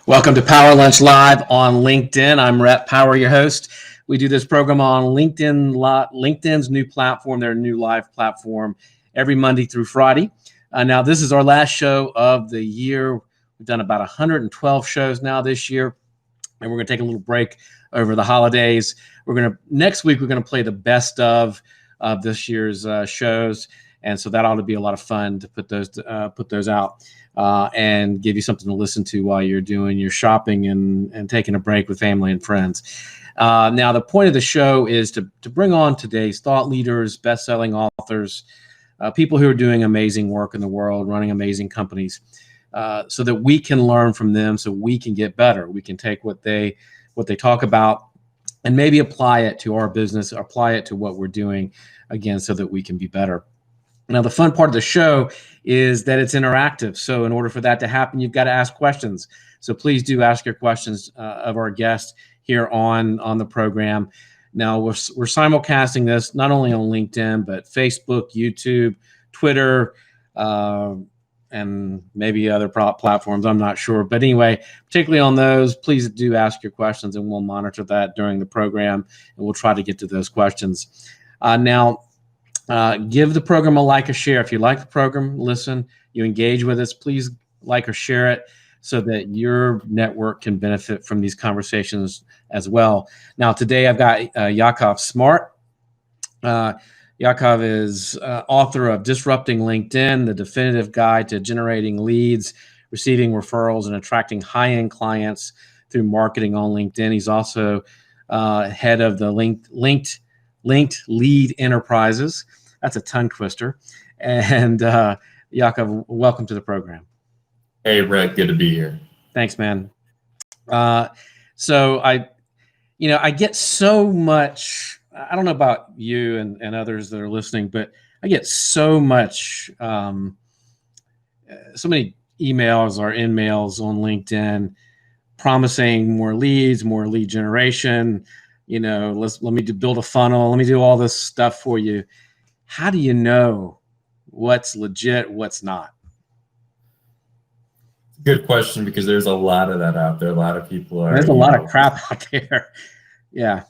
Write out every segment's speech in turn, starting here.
Welcome to Power Lunch Live on LinkedIn. I'm Rhett Power, your host. We do this program on LinkedIn's new platform, their new live platform, every Monday through Friday. Now, this is our last show of the year. We've done about 112 shows now this year, and we're going to take a little break over the holidays. Next week, we're going to play the best of this year's shows, and so that ought to be a lot of fun to put those out. And give you something to listen to while you're doing your shopping and taking a break with family and friends. Now, the point of the show is to bring on today's thought leaders, best-selling authors, people who are doing amazing work in the world, running amazing companies, so that we can learn from them, so we can get better. We can take what they talk about and maybe apply it to our business, apply it to what we're doing, again, so that we can be better. Now, the fun part of the show is that it's interactive. So in order for that to happen, you've got to ask questions. So please do ask your questions of our guests here on the program. Now, we're simulcasting this not only on LinkedIn, but Facebook, YouTube, Twitter, and maybe other platforms. I'm not sure. But anyway, particularly on those, please do ask your questions, and we'll monitor that during the program, and we'll try to get to those questions. Give the program a like, a share. If you like the program, listen, you engage with us, please like or share it so that your network can benefit from these conversations as well. Now, today I've got Yakov Smart. Yakov is author of Disrupting LinkedIn, the definitive guide to generating leads, receiving referrals, and attracting high-end clients through marketing on LinkedIn. He's also head of the Linked Lead Enterprises. That's a tongue twister. And Yakov, welcome to the program. Hey, Rhett, good to be here. Thanks, man. So I get so much, I don't know about you and others that are listening, but I get so much, so many emails or in-mails on LinkedIn promising more leads, more lead generation. Let me build a funnel. Let me do all this stuff for you. How do you know what's legit, what's not? Good question, because there's a lot of that out there. A lot of people are. There's a lot of crap out there. Yeah.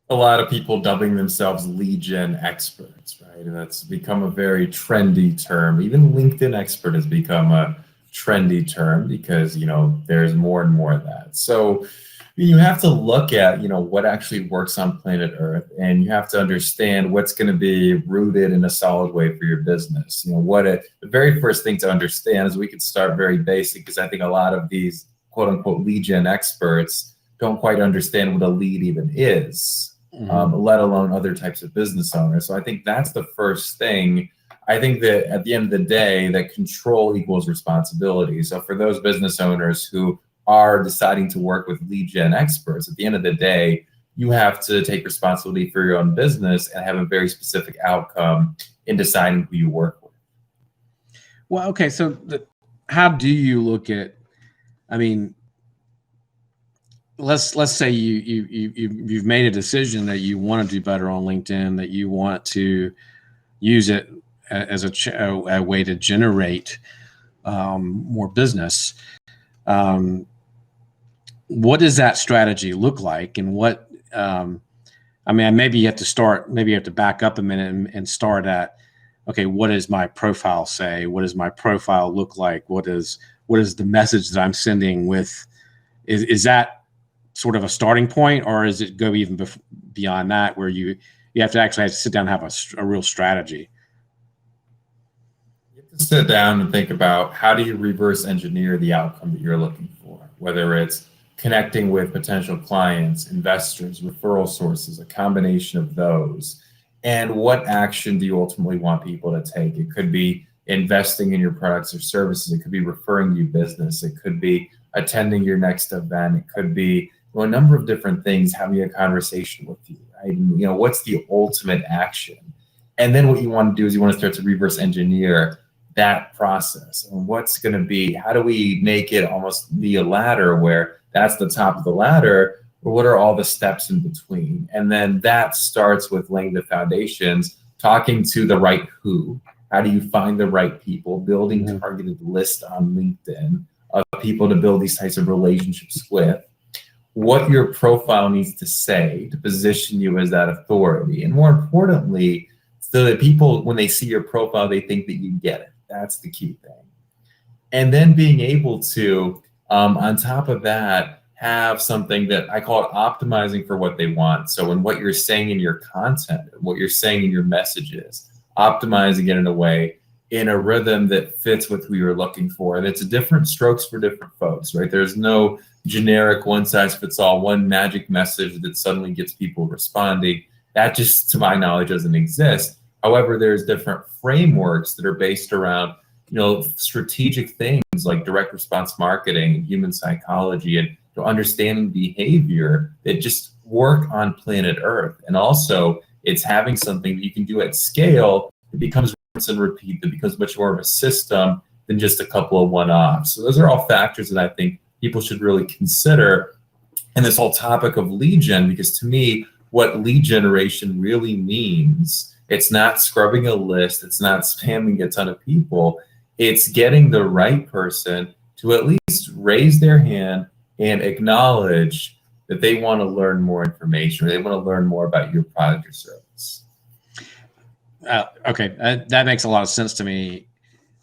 A lot of people dubbing themselves lead gen experts, right? And that's become a very trendy term. Even LinkedIn expert has become a trendy term because, there's more and more of that. So you have to look at, what actually works on planet Earth, and you have to understand what's going to be rooted in a solid way for your business. The very first thing to understand is we could start very basic, because I think a lot of these quote unquote lead gen experts don't quite understand what a lead even is, let alone other types of business owners. So I think that's the first thing. I think that at the end of the day, that control equals responsibility. So for those business owners who are deciding to work with lead gen experts, at the end of the day, you have to take responsibility for your own business and have a very specific outcome in deciding who you work with. Well, okay. So how do you look at, let's say you've made a decision that you want to do better on LinkedIn, that you want to use it as a way to generate more business. What does that strategy look like? And maybe you have to back up a minute and start at, okay, what does my profile say? What does my profile look like? What is the message that I'm sending with? Is that sort of a starting point, or is it go even beyond that, where you have to sit down and have a real strategy? You have to sit down and think about, how do you reverse engineer the outcome that you're looking for, whether it's connecting with potential clients, investors, referral sources, a combination of those. And what action do you ultimately want people to take? It could be investing in your products or services. It could be referring you business. It could be attending your next event. It could be a number of different things, having a conversation with you, right? And, what's the ultimate action? And then what you want to do is you want to start to reverse engineer that process. And what's going to be, how do we make it almost be a ladder where that's the top of the ladder, or what are all the steps in between? And then that starts with laying the foundations, talking to the right who. How do you find the right people? Building targeted lists on LinkedIn, of people to build these types of relationships with, what your profile needs to say to position you as that authority. And more importantly, so that people, when they see your profile, they think that you get it. That's the key thing. And then being able to, on top of that, have something that I call it optimizing for what they want. So in what you're saying in your content, what you're saying in your messages, optimizing it in a way, in a rhythm that fits with who you're looking for. And it's different strokes for different folks, right? There's no generic one size fits all, one magic message that suddenly gets people responding. That just, to my knowledge, doesn't exist. However, there's different frameworks that are based around, strategic things like direct response marketing and human psychology and understanding behavior that just work on planet Earth. And also it's having something that you can do at scale that becomes rinse and repeat, that becomes much more of a system than just a couple of one-offs. So those are all factors that I think people should really consider in this whole topic of lead gen, because to me, what lead generation really means, it's not scrubbing a list, it's not spamming a ton of people, it's getting the right person to at least raise their hand and acknowledge that they want to learn more information, or they want to learn more about your product or service. Okay, that makes a lot of sense to me.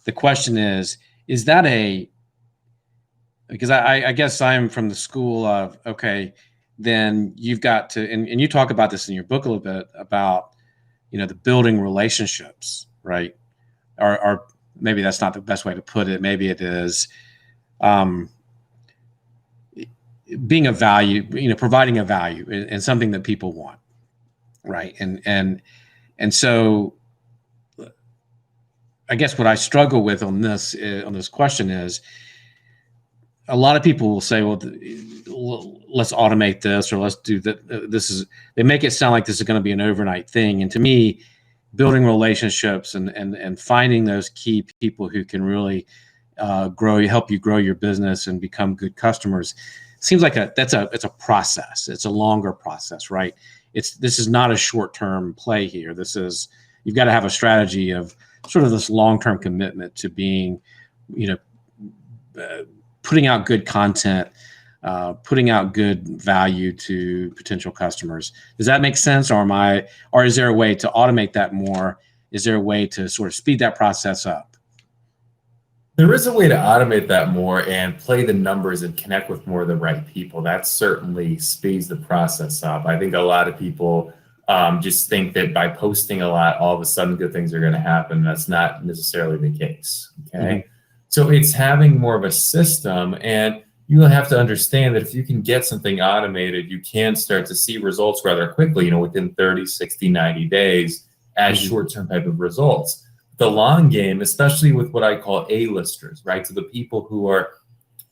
The question is that because I guess I'm from the school of, okay, then you've got to, and you talk about this in your book a little bit about, the building relationships, right? Or maybe that's not the best way to put it. Maybe it is being a value, providing a value and something that people want, right? And so I guess what I struggle with on this question is, a lot of people will say, well, let's automate this, or let's do that. They make it sound like this is going to be an overnight thing. And to me, building relationships and finding those key people who can really help you grow your business and become good customers seems like it's a process. It's a longer process, right? This is not a short-term play here. You've got to have a strategy of sort of this long-term commitment to being, putting out good content, putting out good value to potential customers. Does that make sense? Or is there a way to automate that more? Is there a way to sort of speed that process up? There is a way to automate that more and play the numbers and connect with more of the right people. That certainly speeds the process up. I think a lot of people just think that by posting a lot, all of a sudden good things are going to happen. That's not necessarily the case. Okay. Mm-hmm. So it's having more of a system, and you have to understand that if you can get something automated, you can start to see results rather quickly, within 30, 60, 90 days as short-term type of results. The long game, especially with what I call A-listers, right? So the people who are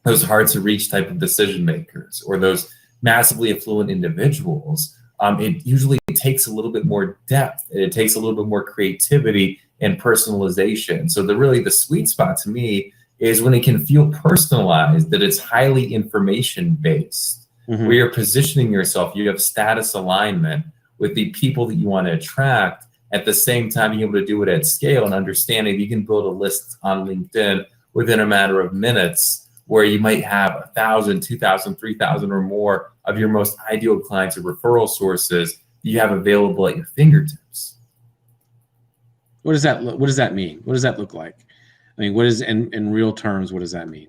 those hard to reach type of decision makers, or those massively affluent individuals, it usually takes a little bit more depth. It takes a little bit more creativity and personalization. So the sweet spot to me is when it can feel personalized, that it's highly information based, where you're positioning yourself, you have status alignment with the people that you want to attract, at the same time being able to do it at scale and understanding you can build a list on LinkedIn within a matter of minutes, where you might have 1,000, 2,000, 3,000 or more of your most ideal clients or referral sources that you have available at your fingertips. What does that mean? What does that look like? I mean, what is in real terms, what does that mean?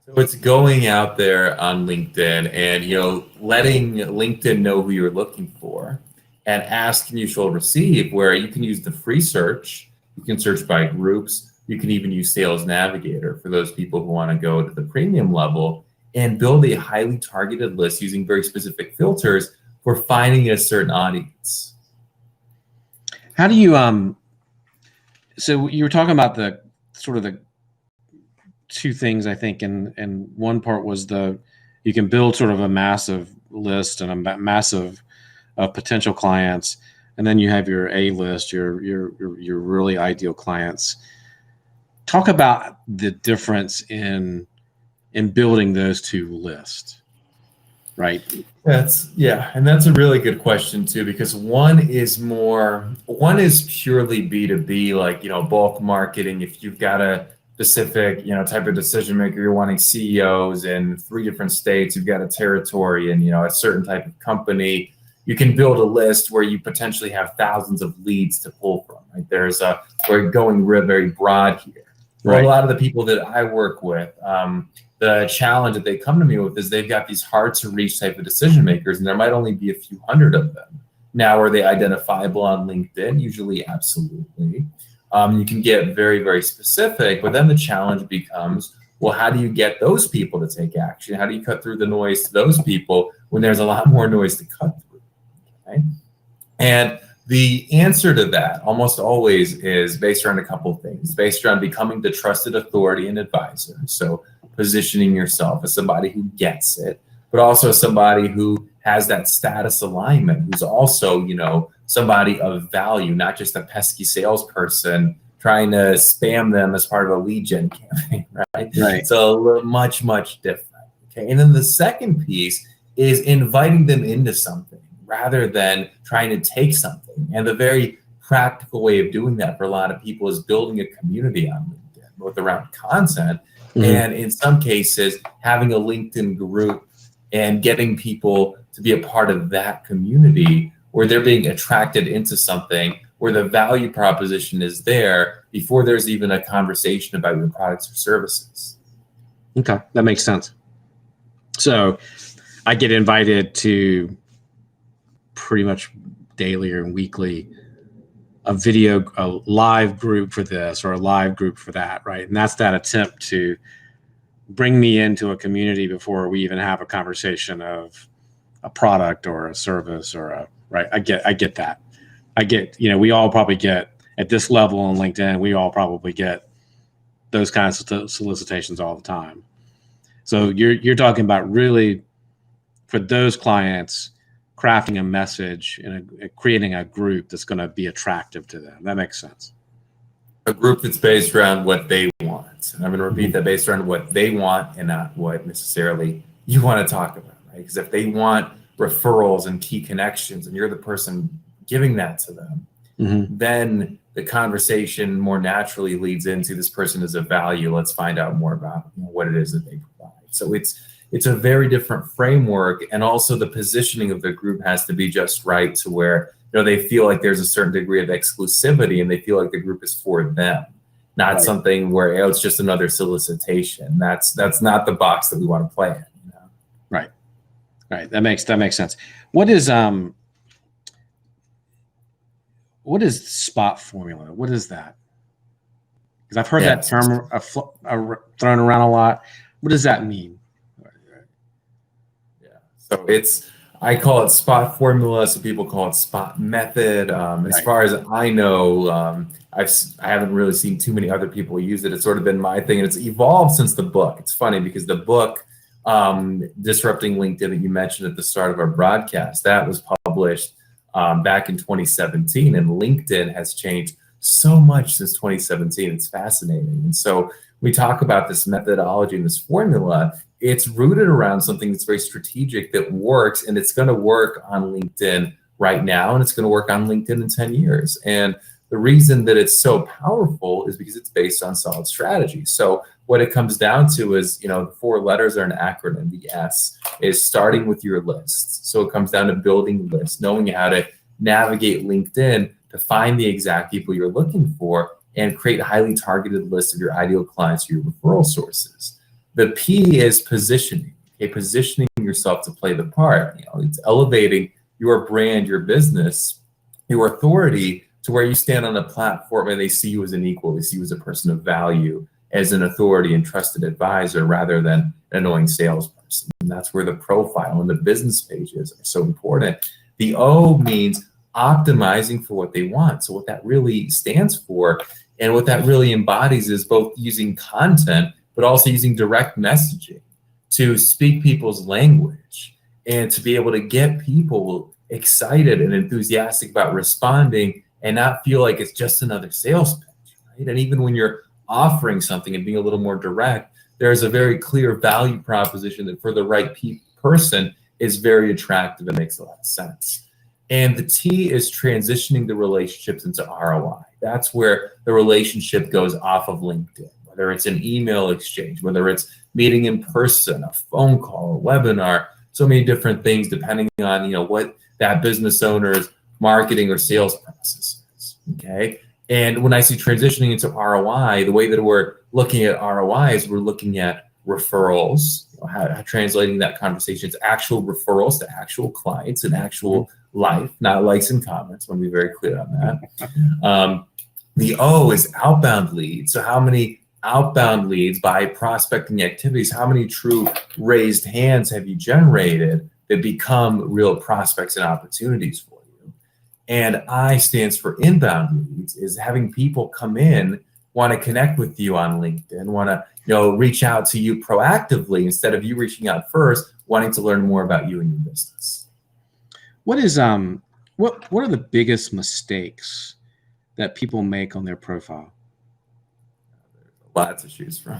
So it's going out there on LinkedIn and, letting LinkedIn know who you're looking for, and ask and you shall receive, where you can use the free search. You can search by groups. You can even use Sales Navigator for those people who want to go to the premium level and build a highly targeted list using very specific filters for finding a certain audience. How do you, so you were talking about the sort of the two things, I think, and one part was you can build sort of a massive list and a massive potential clients, and then you have your A list, your really ideal clients. Talk about the difference in building those two lists, right? That's a really good question too, because one is purely B2B, like, bulk marketing. If you've got a specific, type of decision maker. You're wanting CEOs in 3 different states. You've got a territory and, a certain type of company. You can build a list where you potentially have thousands of leads to pull from. Right? We're going very broad here. Right. Well, a lot of the people that I work with, the challenge that they come to me with is they've got these hard to reach type of decision makers, and there might only be a few hundred of them. Now, are they identifiable on LinkedIn? Usually, absolutely. You can get very, very specific, but then the challenge becomes, well, how do you get those people to take action? How do you cut through the noise to those people when there's a lot more noise to cut through? Okay? And the answer to that almost always is based around a couple of things, based around becoming the trusted authority and advisor. So positioning yourself as somebody who gets it, but also somebody who has that status alignment, who's also, somebody of value, not just a pesky salesperson trying to spam them as part of a lead gen campaign, right? Right. So much, much different. Okay. And then the second piece is inviting them into something rather than trying to take something. And the very practical way of doing that for a lot of people is building a community on LinkedIn, both around content and in some cases having a LinkedIn group and getting people to be a part of that community where they're being attracted into something where the value proposition is there before there's even a conversation about your products or services. Okay, that makes sense. So I get invited to pretty much daily or weekly a live group for this or a live group for that, right? And that's that attempt to bring me into a community before we even have a conversation of a product or a service right. I get that. We all probably get at this level on LinkedIn, we all probably get those kinds of solicitations all the time. So you're talking about really for those clients, crafting a message and creating a group that's going to be attractive to them. That makes sense. A group that's based around what they want. And I'm going to repeat that, based around what they want and not what necessarily you want to talk about, right? Because if they want referrals and key connections and you're the person giving that to them, then the conversation more naturally leads into this person is of value. Let's find out more about what it is that they provide. So it's a very different framework, and also the positioning of the group has to be just right to where they feel like there's a certain degree of exclusivity and they feel like the group is for them, not something where it's just another solicitation. That's not the box that we want to play in. Right. That makes sense. What is spot formula? What is that? Because I've heard that term thrown around a lot. What does that mean? Yeah. So I call it spot formula. Some people call it spot method. As far as I know, I haven't really seen too many other people use it. It's sort of been my thing, and it's evolved since the book. It's funny because the book, Disrupting LinkedIn, that you mentioned at the start of our broadcast, that was published back in 2017, and LinkedIn has changed so much since 2017. It's fascinating. And so we talk about this methodology and this formula. It's rooted around something that's very strategic that works, and it's going to work on LinkedIn right now, and it's going to work on LinkedIn in 10 years. And the reason that it's so powerful is because it's based on solid strategy. So what it comes down to is, the 4 letters are an acronym. The S is starting with your lists. So it comes down to building lists, knowing how to navigate LinkedIn to find the exact people you're looking for and create highly targeted lists of your ideal clients or your referral sources. The P is positioning. Okay, positioning yourself to play the part. It's elevating your brand, your business, your authority to where you stand on a platform and they see you as an equal, they see you as a person of value, as an authority and trusted advisor rather than an annoying salesperson. And that's where the profile and the business pages are so important. The O means optimizing for what they want. So what that really stands for and what that really embodies is both using content, but also using direct messaging to speak people's language and to be able to get people excited and enthusiastic about responding and not feel like it's just another sales pitch, right? And even when you're offering something and being a little more direct, there's a very clear value proposition that for the right person is very attractive and makes a lot of sense. And the T is transitioning the relationships into ROI. That's where the relationship goes off of LinkedIn. whether it's an email exchange, whether it's meeting in person, a phone call, a webinar, so many different things depending on what that business owner's marketing or sales process is. Okay. And when I see transitioning into ROI, the way that we're looking at ROI is we're looking at referrals, how translating that conversation to actual referrals to actual clients and actual life, not likes and comments. I want to be very clear on that. The O is outbound leads. So how many outbound leads by prospecting activities, how many true raised hands have you generated that become real prospects and opportunities for you? And I stands for inbound leads, is having people come in, want to connect with you on LinkedIn, want to reach out to you proactively instead of you reaching out first, wanting to learn more about you and your business. What is what are the biggest mistakes that people make on their profile? Lots to choose from.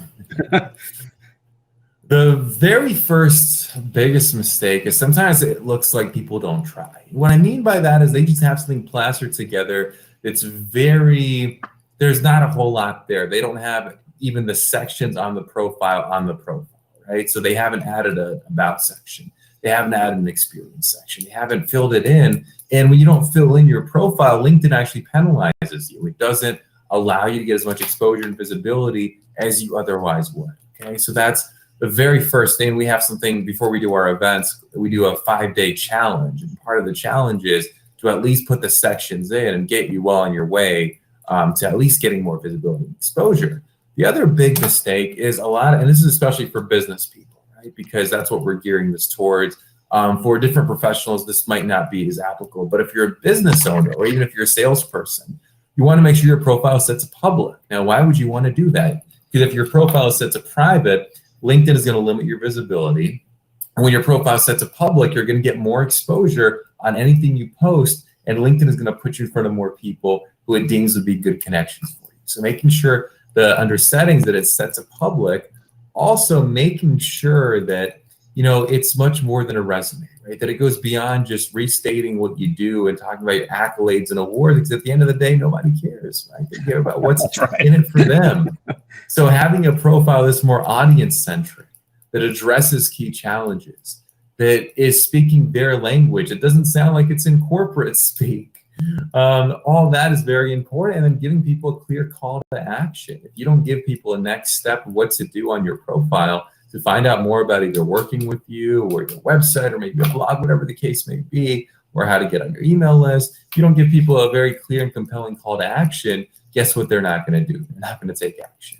The very first biggest mistake is sometimes it looks like people don't try. What I mean by that is they just have something plastered together. There's not a whole lot there. They don't have even the sections on the profile, right? So they haven't added a about section. They haven't added an experience section. They haven't filled it in. And when you don't fill in your profile, LinkedIn actually penalizes you. It doesn't allow you to get as much exposure and visibility as you otherwise would. Okay, so that's the very first thing. We have something before we do our events. We do a 5-day challenge, and part of the challenge is to at least put the sections in and get you well on your way to at least getting more visibility and exposure. The other big mistake is and this is especially for business people, right? Because that's what we're gearing this towards. For different professionals, this might not be as applicable, but if you're a business owner or even if you're a salesperson, you want to make sure your profile is set to public. Now, why would you want to do that? Because if your profile is set to private, LinkedIn is going to limit your visibility. And when your profile is set to public, you're going to get more exposure on anything you post, and LinkedIn is going to put you in front of more people who it deems would be good connections for you. So making sure under settings that it's set to public, also making sure that it's much more than a resume, right? That it goes beyond just restating what you do and talking about your accolades and awards, because at the end of the day, nobody cares, right? They care about what's in it for them. So having a profile that's more audience-centric, that addresses key challenges, that is speaking their language, it doesn't sound like it's in corporate speak. All that is very important, and then giving people a clear call to action. If you don't give people a next step of what to do on your profile, to find out more about either working with you or your website or maybe a blog, whatever the case may be, or how to get on your email list. If you don't give people a very clear and compelling call to action, guess what they're not going to do? They're not going to take action.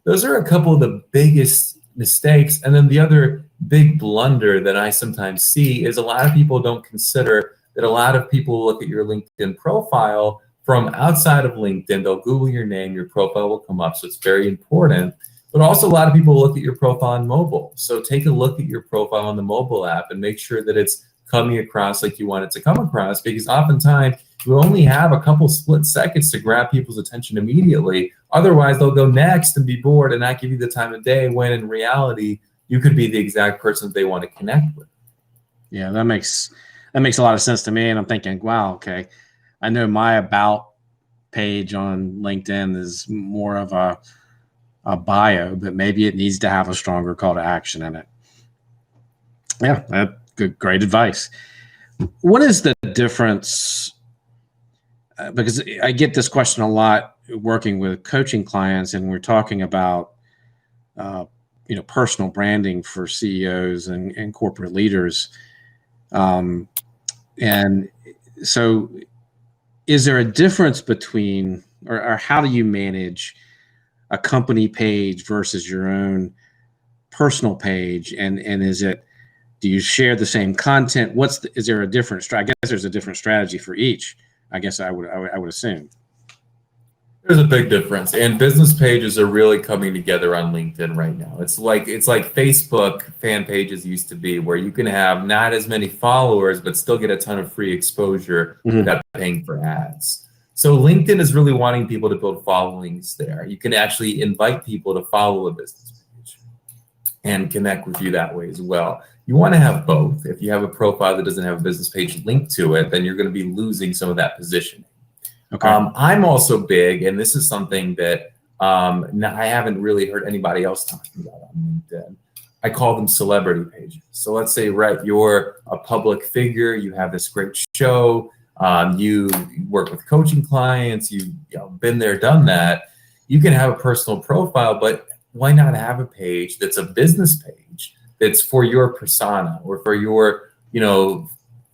Those are a couple of the biggest mistakes. And then the other big blunder that I sometimes see is a lot of people don't consider that a lot of people look at your LinkedIn profile from outside of LinkedIn. They'll Google your name, your profile will come up. So it's very important. But also a lot of people look at your profile on mobile. So take a look at your profile on the mobile app and make sure that it's coming across like you want it to come across, because oftentimes you only have a couple split seconds to grab people's attention immediately. Otherwise, they'll go next and be bored and not give you the time of day, when in reality, you could be the exact person they want to connect with. Yeah, that makes a lot of sense to me. And I'm thinking, wow, okay, I know my about page on LinkedIn is more of a bio, but maybe it needs to have a stronger call to action in it. Yeah, that's great advice. What is the difference? Because I get this question a lot working with coaching clients, and we're talking about personal branding for CEOs and corporate leaders. And so is there a difference between, or how do you manage a company page versus your own personal page? And do you share the same content? Is there a different, I guess there's a different strategy for each. I guess I would assume. There's a big difference, and business pages are really coming together on LinkedIn right now. It's like Facebook fan pages used to be, where you can have not as many followers, but still get a ton of free exposure without paying for ads. So LinkedIn is really wanting people to build followings there. You can actually invite people to follow a business page and connect with you that way as well. You want to have both. If you have a profile that doesn't have a business page linked to it, then you're going to be losing some of that positioning. Okay. I'm also big, and this is something that Now, I haven't really heard anybody else talking about on LinkedIn. I call them celebrity pages. So let's say, Rhett, you're a public figure, you have this great show, you work with coaching clients, you've been there, done that. You can have a personal profile, but why not have a page that's a business page that's for your persona or for your,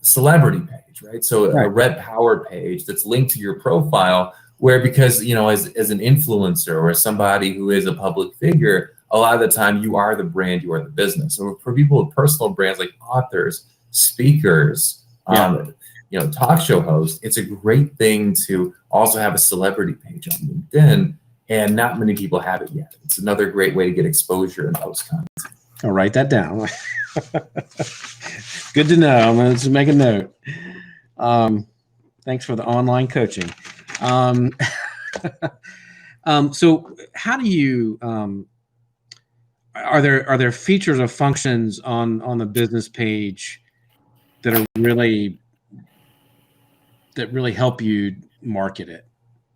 celebrity page, right? So a Rhett Power page that's linked to your profile, where because, as an influencer or somebody who is a public figure, a lot of the time you are the brand, you are the business. So for people with personal brands like authors, speakers, talk show hosts, it's a great thing to also have a celebrity page on LinkedIn, and not many people have it yet. It's another great way to get exposure and post content. I'll write that down. Good to know. I'm going to make a note. Thanks for the online coaching. So how do you, are there features or functions on the business page that really help you market it?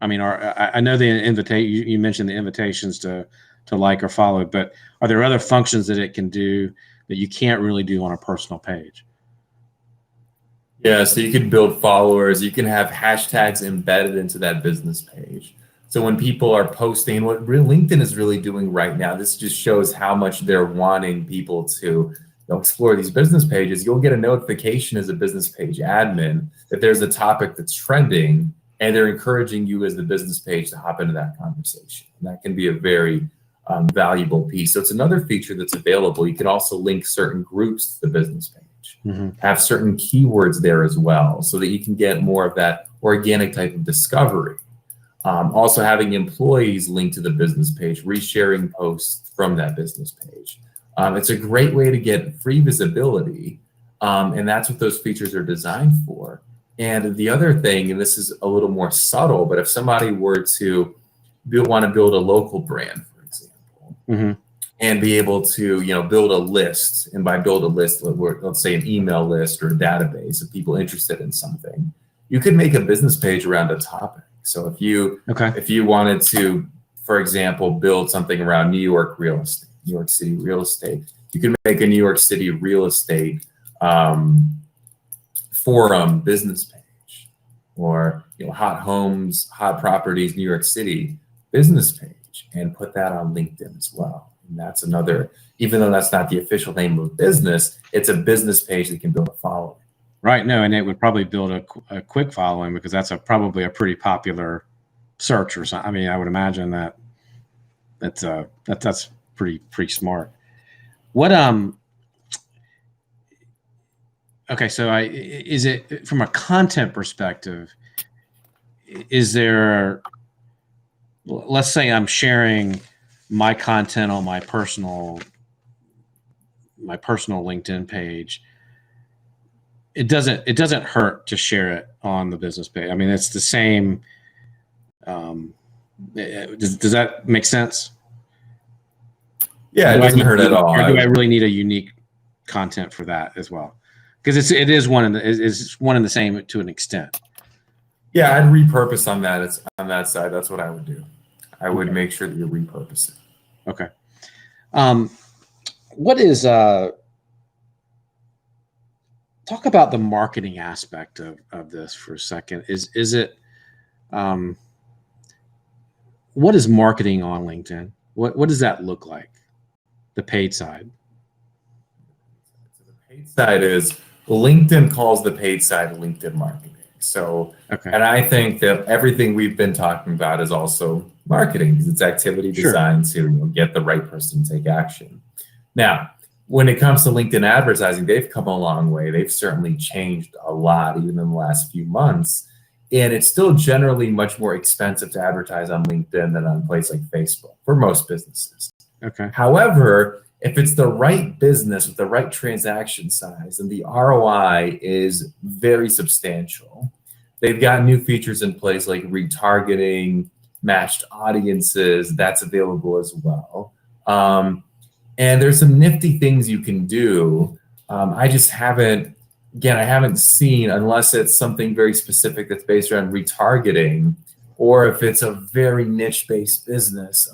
I mean, I know you mentioned the invitations to like or follow, but are there other functions that it can do that you can't really do on a personal page? Yeah, so you can build followers, you can have hashtags embedded into that business page. So when people are posting, what LinkedIn is really doing right now, this just shows how much they're wanting people to explore these business pages. You'll get a notification as a business page admin that there's a topic that's trending, and they're encouraging you as the business page to hop into that conversation. And that can be a very valuable piece. So it's another feature that's available. You can also link certain groups to the business page, have certain keywords there as well, so that you can get more of that organic type of discovery. Also having employees linked to the business page, resharing posts from that business page. It's a great way to get free visibility, and that's what those features are designed for. And the other thing, and this is a little more subtle, but if somebody were to want to build a local brand, for example, and be able to build a list, and by build a list, let's say an email list or a database of people interested in something, you could make a business page around a topic. So if you wanted to, for example, build something around New York City real estate, you can make a New York City real estate forum business page, or hot homes, hot properties, New York City business page, and put that on LinkedIn as well. And that's another, even though that's not the official name of business, it's a business page that can build a following. Right. No, and it would probably build a quick following, because that's probably a pretty popular search or something. I mean, I would imagine that's pretty smart. What okay, so is it from a content perspective? Is there, let's say I'm sharing my content on my personal LinkedIn page. It doesn't hurt to share it on the business page. I mean, it's the same. Does that make sense? Yeah, it doesn't hurt at all. Or do I really need a unique content for that as well? Because it is one and the same to an extent. Yeah, I'd repurpose on that. It's on that side. That's what I would do. I would make sure that you repurpose it. Okay. What is talk about the marketing aspect of this for a second. Is it what is marketing on LinkedIn? What does that look like? The paid side. So the paid side is, LinkedIn calls the paid side LinkedIn marketing. So, and I think that everything we've been talking about is also marketing, because it's activity designed to get the right person to take action. Now, when it comes to LinkedIn advertising, they've come a long way. They've certainly changed a lot, even in the last few months. And it's still generally much more expensive to advertise on LinkedIn than on a place like Facebook for most businesses. Okay. However, if it's the right business with the right transaction size, and the ROI is very substantial, they've got new features in place like retargeting, matched audiences, that's available as well. And there's some nifty things you can do. I just haven't seen, unless it's something very specific that's based around retargeting or if it's a very niche-based business.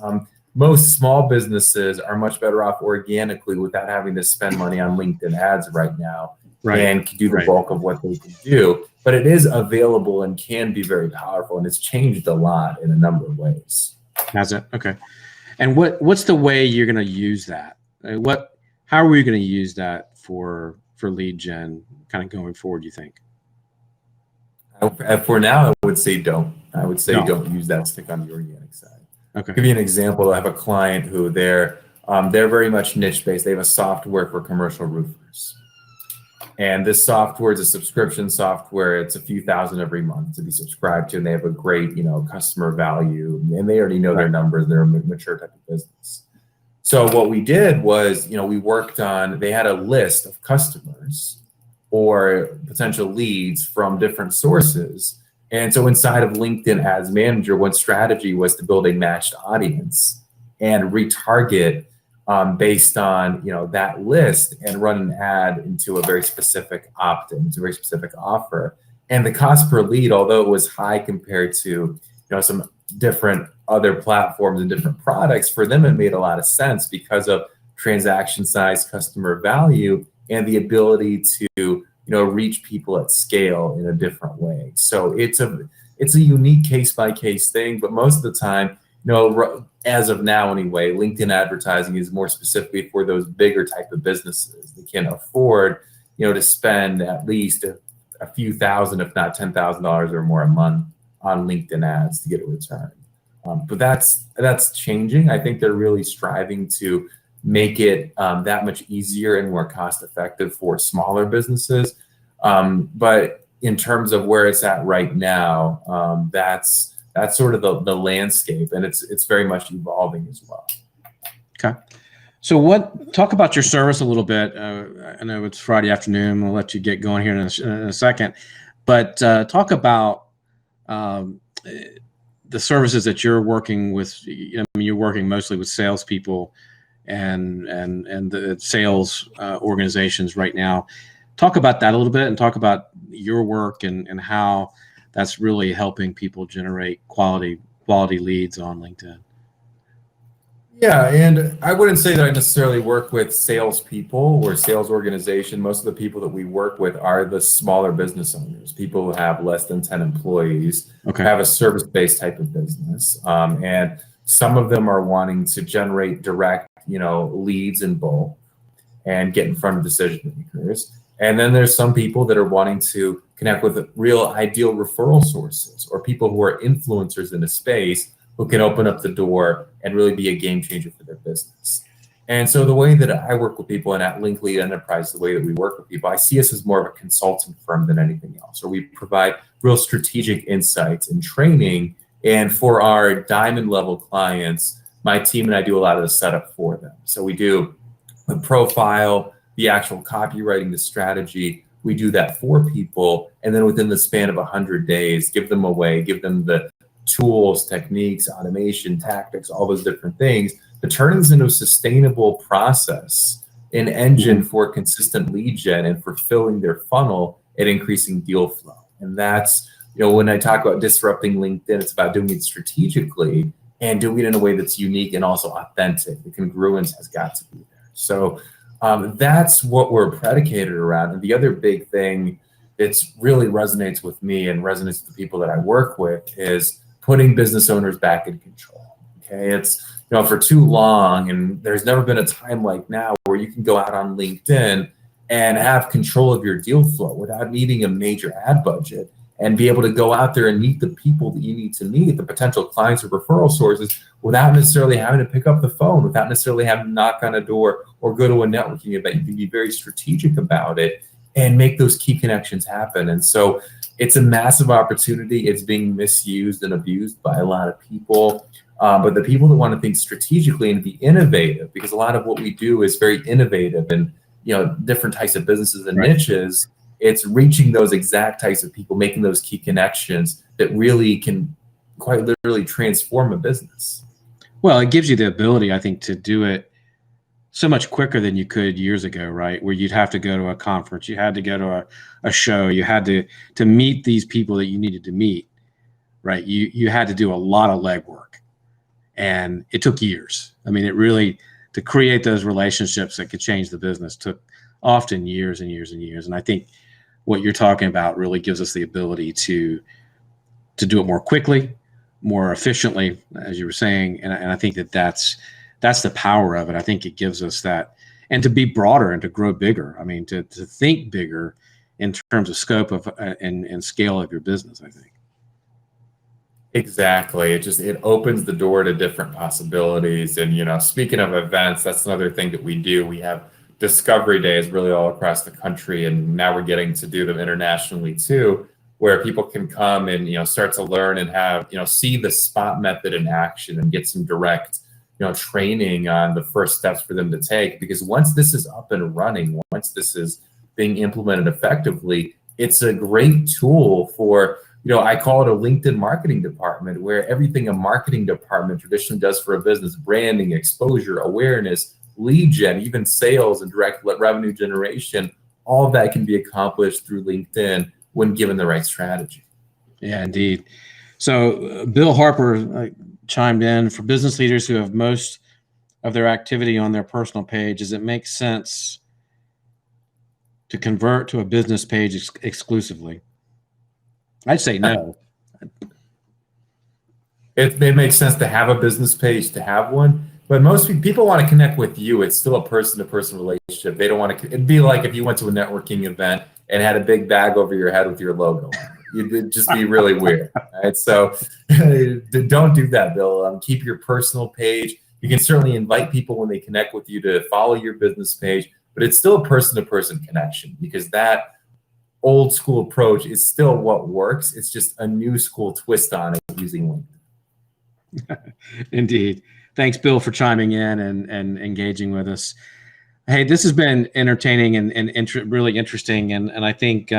Most small businesses are much better off organically without having to spend money on LinkedIn ads right now, and can do the bulk of what they can do. But it is available and can be very powerful, and it's changed a lot in a number of ways. Has it? Okay. And what's the way you're going to use that? How are we going to use that for lead gen kind of going forward, you think? For now, I would say don't. I would say don't use that. Stick on the organic side. Okay. I'll give you an example. I have a client who they're very much niche based. They have a software for commercial roofers, and this software is a subscription software. It's a few thousand every month to be subscribed to, and they have a great customer value, and they already know their numbers. They're a mature type of business. So what we did was, we worked on. They had a list of customers or potential leads from different sources. And so inside of LinkedIn Ads Manager, one strategy was to build a matched audience and retarget based on that list and run an ad into a very specific opt-in, it's a very specific offer. And the cost per lead, although it was high compared to some different other platforms and different products, for them it made a lot of sense because of transaction size, customer value, and the ability to reach people at scale in a different way. So it's a unique case by case thing, but most of the time, as of now anyway, LinkedIn advertising is more specifically for those bigger type of businesses that can afford to spend at least a few thousand, if not $10,000 or more a month on LinkedIn ads to get a return. But that's changing. I think they're really striving to make it that much easier and more cost effective for smaller businesses. But in terms of where it's at right now, that's sort of the landscape, and it's very much evolving as well. Okay. So talk about your service a little bit. I know it's Friday afternoon. We'll let you get going here in a second, but talk about the services that you're working with. You're working mostly with salespeople and the sales organizations right now. Talk about that a little bit and talk about your work and how that's really helping people generate quality leads on LinkedIn. Yeah, and I wouldn't say that I necessarily work with salespeople or sales organization. Most of the people that we work with are the smaller business owners, people who have less than 10 employees, have a service-based type of business. And some of them are wanting to generate direct, leads in bulk and get in front of decision makers. And then there's some people that are wanting to connect with real ideal referral sources or people who are influencers in a space who can open up the door and really be a game changer for their business. And so the way that I work with people and at Link Lead Enterprise, the way that we work with people, I see us as more of a consulting firm than anything else, or we provide real strategic insights and training. And for our diamond level clients, my team and I do a lot of the setup for them. So we do the profile, the actual copywriting, the strategy, we do that for people. And then within the span of 100 days, give them away, give them the tools, techniques, automation, tactics, all those different things to turn this into a sustainable process, an engine for consistent lead gen and for filling their funnel and increasing deal flow. And that's, when I talk about disrupting LinkedIn, it's about doing it strategically and doing it in a way that's unique and also authentic. The congruence has got to be there. So that's what we're predicated around. And the other big thing that's really resonates with me and resonates with the people that I work with is putting business owners back in control. Okay, it's for too long, and there's never been a time like now where you can go out on LinkedIn and have control of your deal flow without needing a major ad budget and be able to go out there and meet the people that you need to meet, the potential clients or referral sources, without necessarily having to pick up the phone, without necessarily having to knock on a door or go to a networking event. You can be very strategic about it and make those key connections happen. And so it's a massive opportunity. It's being misused and abused by a lot of people. But the people that want to think strategically and be innovative, because a lot of what we do is very innovative and different types of businesses and niches, it's reaching those exact types of people, making those key connections that really can quite literally transform a business. Well, it gives you the ability, I think, to do it so much quicker than you could years ago, right? Where you'd have to go to a conference, you had to go to a show, you had to meet these people that you needed to meet, right? You had to do a lot of legwork, and it took years. I mean, it really, to create those relationships that could change the business, took often years and years and years. And I think what you're talking about really gives us the ability to do it more quickly, more efficiently, as you were saying. And I think that's the power of it. I think it gives us that, and to be broader and to grow bigger. I mean, to think bigger in terms of scope of and scale of your business, I think. Exactly. It opens the door to different possibilities. And, speaking of events, that's another thing that we do. We have discovery days really all across the country, and now we're getting to do them internationally too, where people can come and, start to learn and have, see the SPOT method in action and get some direct, training on the first steps for them to take. Because once this is up and running, once this is being implemented effectively, it's a great tool for, I call it a LinkedIn marketing department, where everything a marketing department traditionally does for a business: branding, exposure, awareness, lead gen, even sales and direct revenue generation, all of that can be accomplished through LinkedIn when given the right strategy. Yeah, indeed. So Bill Harper chimed in: for business leaders who have most of their activity on their personal page, does it make sense to convert to a business page exclusively? I'd say no. It makes sense to have a business page, to have one, but most people want to connect with you. It's still a person-to-person relationship. They don't want to. It'd be like if you went to a networking event and had a big bag over your head with your logo on it. It'd just be really weird. Right? So don't do that, Bill. Keep your personal page. You can certainly invite people when they connect with you to follow your business page, but it's still a person-to-person connection, because that old school approach is still what works. It's just a new school twist on it using LinkedIn. Indeed. Thanks, Bill, for chiming in and engaging with us. Hey, this has been entertaining and really interesting. And I think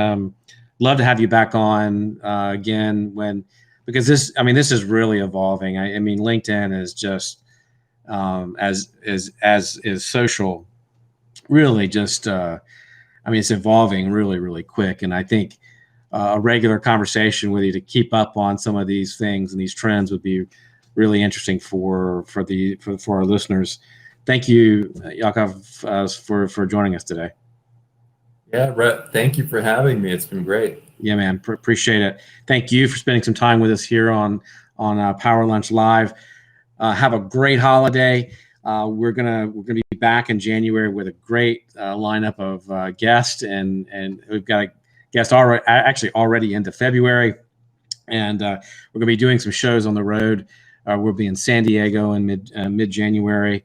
love to have you back on again because this is really evolving. I mean, LinkedIn is just as is social, really just, it's evolving really, really quick. And I think a regular conversation with you to keep up on some of these things and these trends would be really interesting for our listeners. Thank you, Yakov, for joining us today. Yeah, Rhett, thank you for having me. It's been great. Yeah, man, appreciate it. Thank you for spending some time with us here on Power Lunch Live. Have a great holiday. We're gonna be back in January with a great lineup of guests, and we've got a guest already into February, and we're gonna be doing some shows on the road. We'll be in San Diego in mid-January,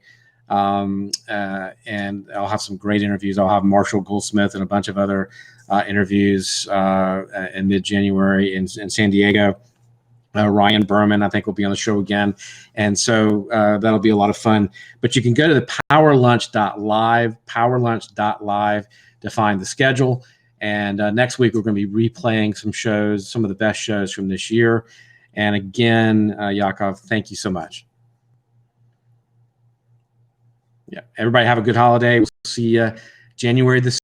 and I'll have some great interviews. I'll have Marshall Goldsmith and a bunch of other interviews in mid-January in San Diego. Ryan Berman, I think, will be on the show again. And so that'll be a lot of fun. But you can go to the powerlunch.live to find the schedule. And next week, we're going to be replaying some shows, some of the best shows from this year. And again, Yakov, thank you so much. Yeah, everybody have a good holiday. We'll see you January the